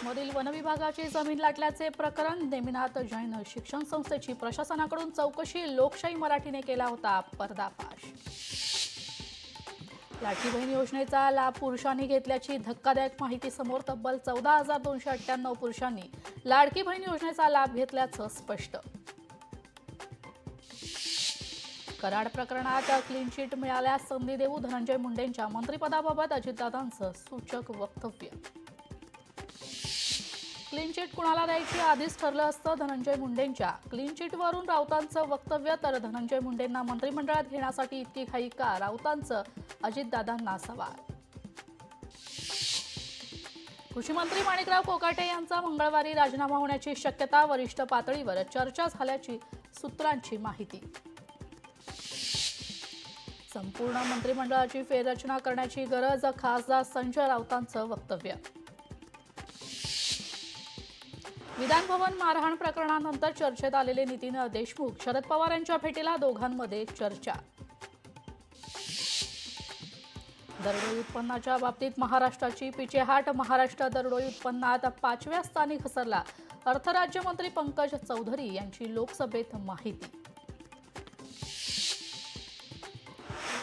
नाशिकमधील वन विभागाची जमीन लाटल्याचे प्रकरण नेमिनाथ जैन शिक्षण संस्थेची प्रशासनाकडून चौकशी लोकशाही मराठीने केला होता पर्दाफाश। लाडकी बहीण योजनेचा लाभ पुरुषांनी घेतल्याची धक्कादायक माहिती समोर। तब्बल 14,298 पुरुषांनी लाडकी बहीण योजनेचा लाभ घेतल्याचं स्पष्ट। कराड प्रकरणात क्लीन चिट मिळाल्यास संधी देऊ धनंजय मुंडेंच्या मंत्रिपदाबाबत अजितदादांचं सूचक वक्तव्य। क्लीन चिट कुणाला द्यायची आधीच ठरलं असतं धनंजय मुंडेंच्या क्लीन चिटवरून राऊतांचं वक्तव्य। तर धनंजय मुंडेंना मंत्रिमंडळात घेण्यासाठी इतकी घाई का, राऊतांचं अजितदादांना सवाल। कृषी मंत्री माणिकराव कोकाटे यांचा मंगळवारी राजीनामा होण्याची शक्यता। वरिष्ठ पातळीवर चर्चा झाल्याची सूत्रांची माहिती। संपूर्ण मंत्रिमंडळाची फेररचना करण्याची गरज, खासदार संजय राऊतांचं वक्तव्य। विधान भवन मारहाण प्रकरणानंतर चर्चेत आलेले नितीन देशमुख, शरद पवार यांच्या भेटीला दोघांमध्ये चर्चा। दरडोई उत्पन्नाच्या बाबतीत महाराष्ट्राची पिछेहाट, महाराष्ट्र दरडोई उत्पन्नात 5व्या स्थानी घसरला। अर्थराज्यमंत्री पंकज चौधरी यांची लोकसभेत माहिती।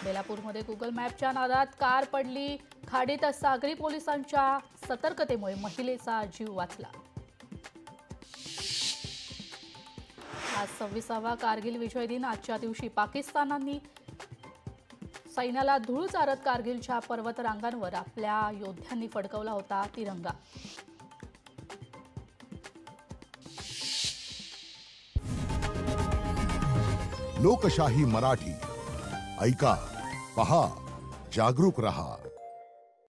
बेलापूरमध्ये गुगल मॅपच्या नादात कार पडली खाडीत, सागरी पोलिसांच्या सतर्कतेमुळे महिलेचा जीव वाचला। आज 26वा कारगिल विजय दिन। आजच्या दिवशी पाकिस्तानाने सैन्याला धूळ चारत कारगिलच्या पर्वत रांगांवर आपल्या योद्ध्यांनी फडकवला होता तिरंगा। लोकशाही मराठी ऐका, पहा, जागरूक रहा।